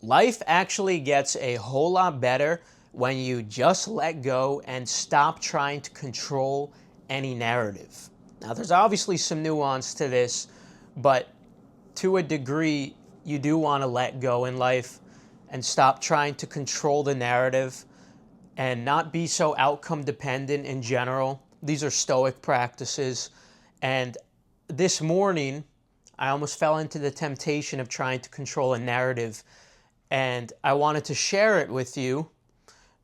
Life actually gets a whole lot better when you just let go and stop trying to control any narrative. Now, there's obviously some nuance to this, but to a degree, you do want to let go in life and stop trying to control the narrative and not be so outcome dependent in general. These are Stoic practices. And this morning, I almost fell into the temptation of trying to control a narrative. And I wanted to share it with you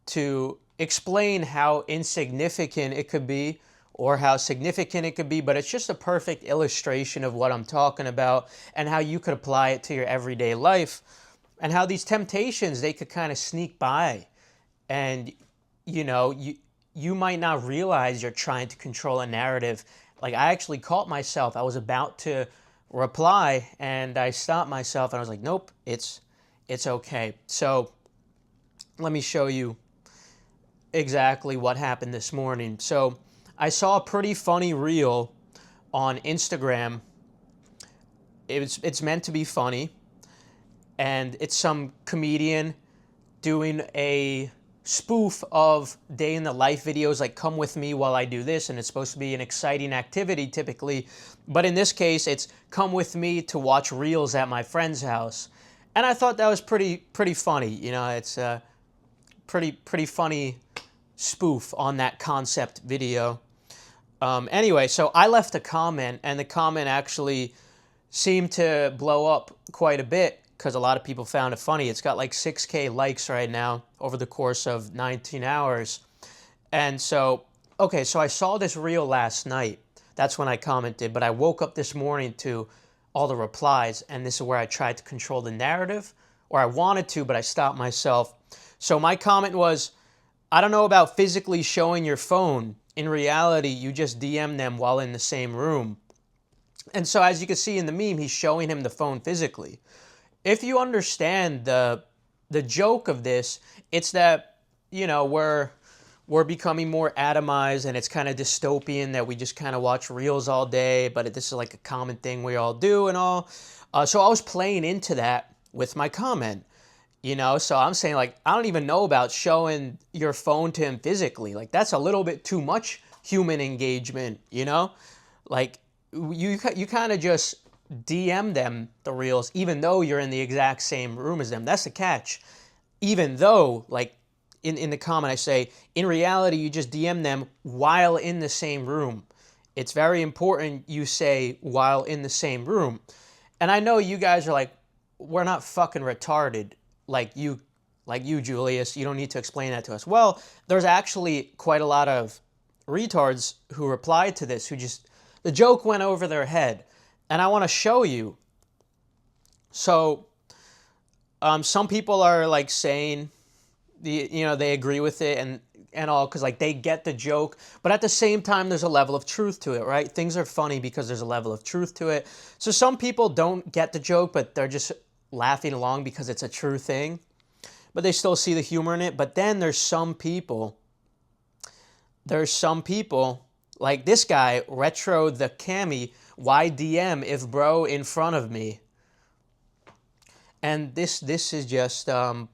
to explain how insignificant it could be or how significant it could be, but it's just a perfect illustration of what I'm talking about and how you could apply it to your everyday life and how these temptations, they could kind of sneak by and you might not realize you're trying to control a narrative. Like, I actually caught myself. I was about to reply and I stopped myself and I was like, nope, it's okay. So let me show you exactly what happened this morning. So I saw a pretty funny reel on Instagram. It's meant to be funny, and it's some comedian doing a spoof of day in the life videos, like come with me while I do this, and it's supposed to be an exciting activity typically, but in this case it's come with me to watch reels at my friend's house. And I thought that was pretty funny. It's a pretty funny spoof on that concept video. Anyway, so I left a comment, and the comment actually seemed to blow up quite a bit because a lot of people found it funny. It's got like 6K likes right now over the course of 19 hours. And so, okay, so I saw this reel last night. That's when I commented, but I woke up this morning to all the replies, and this is where I tried to control the narrative, or I wanted to, but I stopped myself. So my comment was, I don't know about physically showing your phone. In reality, you just DM them while in the same room. And so as you can see in the meme, he's showing him the phone physically. If you understand the joke of this, it's that, we're becoming more atomized, and it's kind of dystopian that we just kind of watch reels all day, but this is like a common thing we all do and all. So I was playing into that with my comment. So I'm saying, like, I don't even know about showing your phone to him physically. Like, that's a little bit too much human engagement, Like, you kind of just DM them the reels, even though you're in the exact same room as them. That's the catch. Even though, like, in the comment I say, in reality, you just DM them while in the same room. It's very important you say while in the same room. And I know you guys are like, we're not fucking retarded. Like you, Julius, you don't need to explain that to us. Well, there's actually quite a lot of retards who replied to this, the joke went over their head. And I want to show you. So, some people are like saying, they agree with it and all, because like they get the joke, but at the same time there's a level of truth to it, right? Things are funny because there's a level of truth to it. So some people don't get the joke, but they're just laughing along because it's a true thing, but they still see the humor in it. But then there's some people like this guy, Retro the Cami, why DM if bro in front of me? And this is just an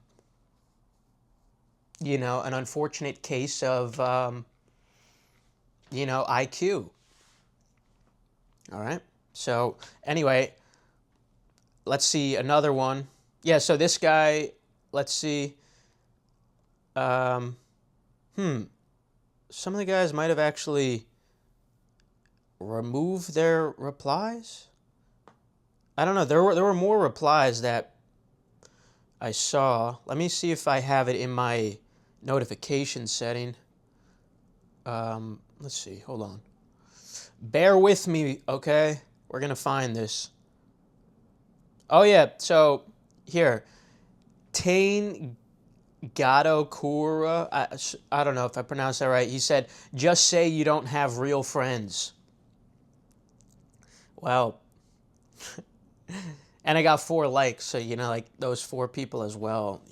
unfortunate case of IQ. All right. So anyway, let's see another one. Yeah, so this guy, let's see. Some of the guys might have actually removed their replies. I don't know. There were more replies that I saw. Let me see if I have it in my notification setting. Let's see. Hold on. Bear with me, okay? We're going to find this. Oh, yeah. So, here. Tain Gato Kura. I don't know if I pronounced that right. He said, just say you don't have real friends. Well, and I got 4 likes, so, like those 4 people as well,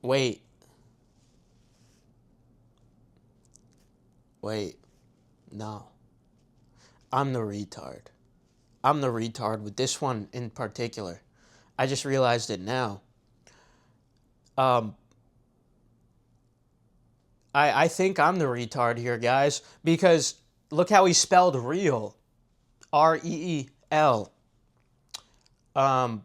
Wait. No. I'm the retard. I'm the retard with this one in particular. I just realized it now. Um, I think I'm the retard here, guys, because look how he spelled real. REEL. Um,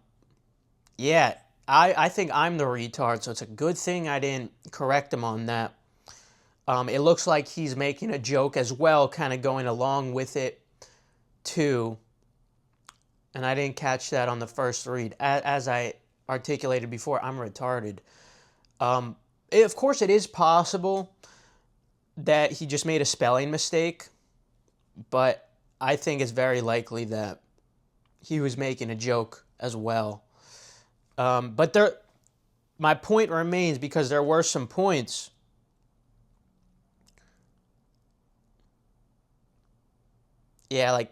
yeah, I think I'm the retard, so it's a good thing I didn't correct him on that. It looks like he's making a joke as well, kind of going along with it, too. And I didn't catch that on the first read. As I articulated before, I'm retarded. Of course, it is possible that he just made a spelling mistake, but I think it's very likely that he was making a joke as well. But my point remains, because there were some points. Yeah, like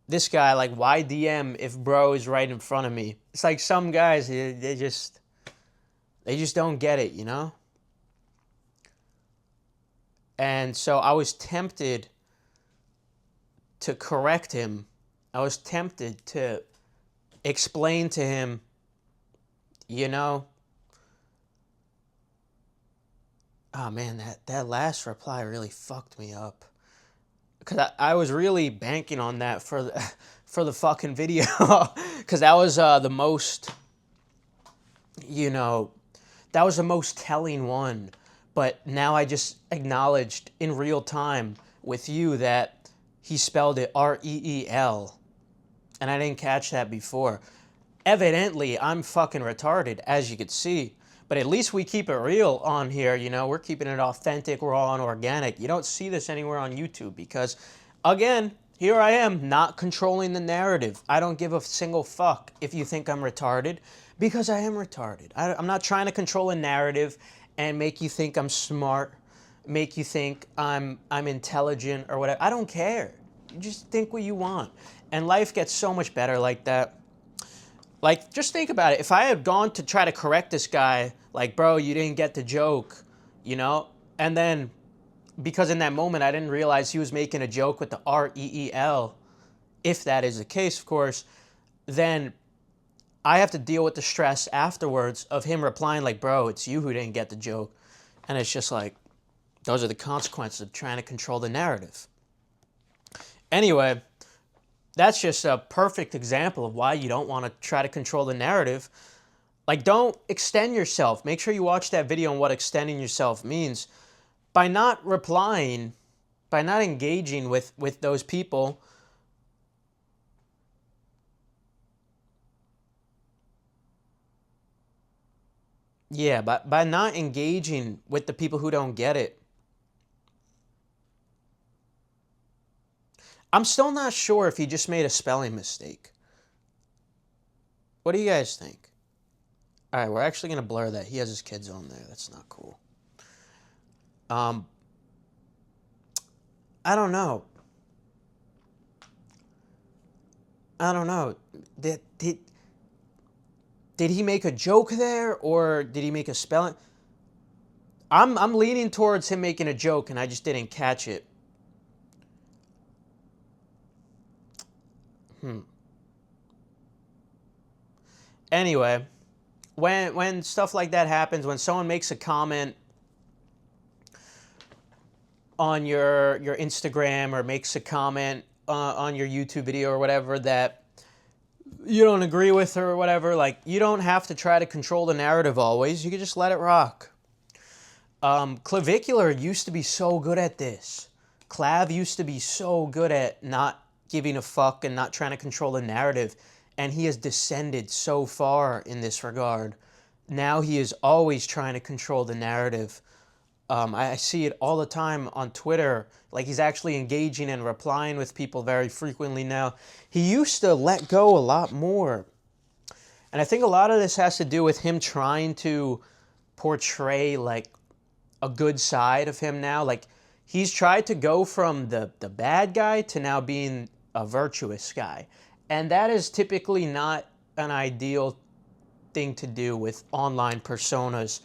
this guy, like, why DM if bro is right in front of me? It's like some guys, they just don't get it, you know? And so I was tempted to correct him. I was tempted to explain to him, you know, oh man, that last reply really fucked me up. Because I was really banking on that for the, for the fucking video. Because that was the most, you know, that was the most telling one. But now I just acknowledged in real time with you that he spelled it REEL. And I didn't catch that before. Evidently, I'm fucking retarded, as you could see. But at least we keep it real on here, you know. We're keeping it authentic, raw, and organic. You don't see this anywhere on YouTube because, again, here I am, not controlling the narrative. I don't give a single fuck if you think I'm retarded, because I am retarded. I'm not trying to control a narrative and make you think I'm smart, make you think I'm intelligent or whatever. I don't care. You just think what you want. And life gets so much better like that. Like, just think about it. If I had gone to try to correct this guy, like, bro, you didn't get the joke, you know? And then, because in that moment I didn't realize he was making a joke with the REEL, if that is the case, of course, then I have to deal with the stress afterwards of him replying like, bro, it's you who didn't get the joke. And it's just like, those are the consequences of trying to control the narrative. Anyway, that's just a perfect example of why you don't want to try to control the narrative. Like, don't extend yourself. Make sure you watch that video on what extending yourself means. By not replying, by not engaging with those people, yeah, by not engaging with the people who don't get it, I'm still not sure if he just made a spelling mistake. What do you guys think? All right, we're actually going to blur that. He has his kids on there. That's not cool. I don't know. I don't know. Did he make a joke there, or did he make a spelling? I'm leaning towards him making a joke, and I just didn't catch it. Anyway, when stuff like that happens, when someone makes a comment on your Instagram or makes a comment on your YouTube video or whatever that you don't agree with or whatever, like, you don't have to try to control the narrative always. You can just let it rock. Clavicular used to be so good at this. Clav used to be so good at not giving a fuck and not trying to control the narrative, and he has descended so far in this regard. Now he is always trying to control the narrative. I see it all the time on Twitter. Like, he's actually engaging and replying with people very frequently now. He used to let go a lot more. And I think a lot of this has to do with him trying to portray, like, a good side of him now. Like, he's tried to go from the bad guy to now being a virtuous guy. And that is typically not an ideal thing to do with online personas.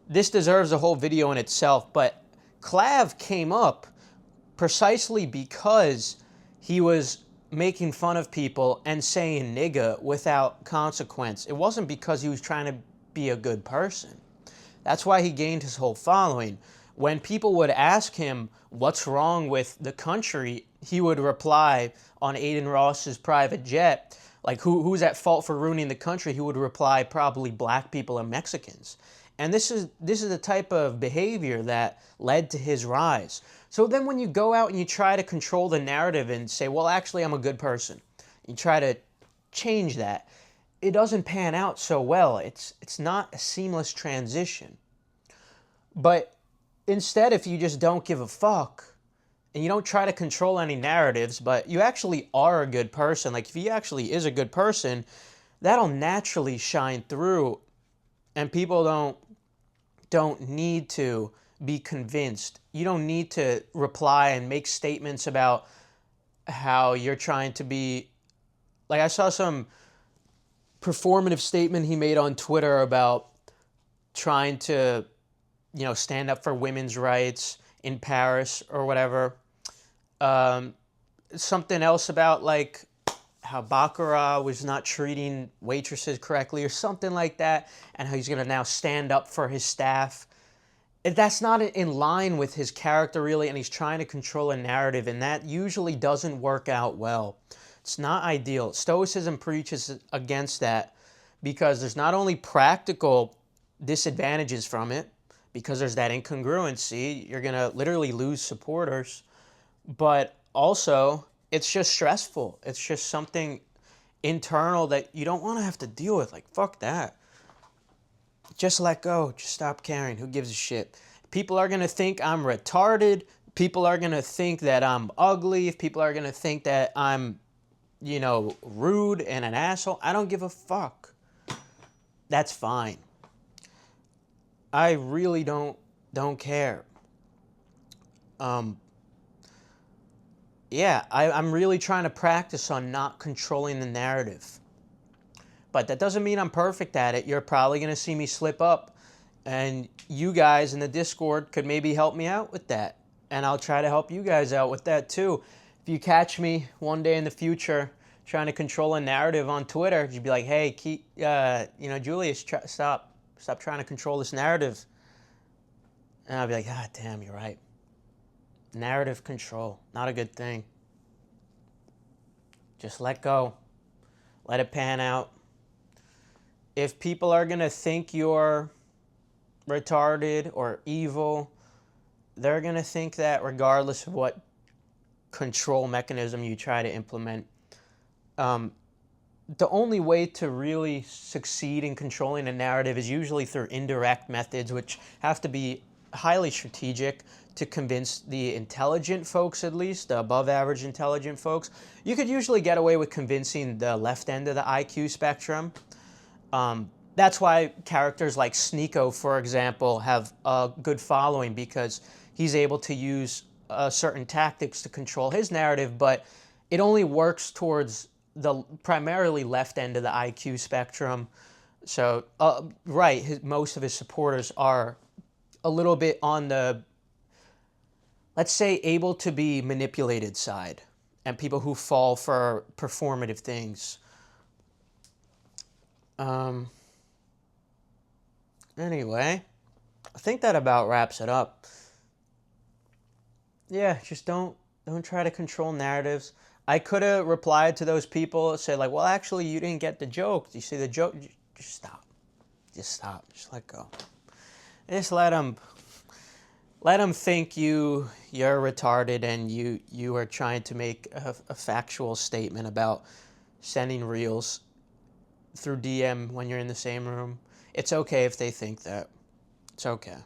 This deserves a whole video in itself, but Clav came up precisely because he was making fun of people and saying nigga without consequence. It wasn't because he was trying to be a good person. That's why he gained his whole following. When people would ask him what's wrong with the country, he would reply on Aiden Ross's private jet, like who's at fault for ruining the country? He would reply probably black people and Mexicans. And this is the type of behavior that led to his rise. So then when you go out and you try to control the narrative and say, well, actually, I'm a good person, you try to change that, it doesn't pan out so well. It's not a seamless transition. But instead, if you just don't give a fuck and you don't try to control any narratives, but you actually are a good person, like if he actually is a good person, that'll naturally shine through, and people don't need to be convinced. You don't need to reply and make statements about how you're trying to be, like I saw some performative statement he made on Twitter about trying to, stand up for women's rights in Paris or whatever. Something else about like how Baccarat was not treating waitresses correctly or something like that, and how he's going to now stand up for his staff. That's not in line with his character really, and he's trying to control a narrative, and that usually doesn't work out well. It's not ideal. Stoicism preaches against that because there's not only practical disadvantages from it, because there's that incongruency, you're going to literally lose supporters, but also it's just stressful. It's just something internal that you don't want to have to deal with. Like, fuck that. Just let go. Just stop caring. Who gives a shit? People are going to think I'm retarded. People are going to think that I'm ugly. People are going to think that I'm, rude and an asshole. I don't give a fuck. That's fine. I really don't care. I'm really trying to practice on not controlling the narrative. But that doesn't mean I'm perfect at it. You're probably going to see me slip up. And you guys in the Discord could maybe help me out with that. And I'll try to help you guys out with that too. If you catch me one day in the future trying to control a narrative on Twitter, you'd be like, hey, Julius, stop trying to control this narrative. And I'll be like, ah, damn, you're right. Narrative control, not a good thing. Just let go. Let it pan out. If people are going to think you're retarded or evil, they're going to think that regardless of what control mechanism you try to implement. The only way to really succeed in controlling a narrative is usually through indirect methods, which have to be highly strategic to convince the intelligent folks, at least, the above average intelligent folks. You could usually get away with convincing the left end of the IQ spectrum. That's why characters like Sneeko, for example, have a good following, because he's able to use certain tactics to control his narrative, but it only works towards the primarily left end of the IQ spectrum. So, most of his supporters are a little bit on the, let's say, able to be manipulated side, and people who fall for performative things. Anyway, I think that about wraps it up. Yeah, just don't try to control narratives. I could have replied to those people and said, like, well, actually, you didn't get the joke. Do you see the joke? Just stop. Just let go. Just let them think you're retarded and you are trying to make a factual statement about sending reels through DM when you're in the same room. It's okay if they think that. It's okay.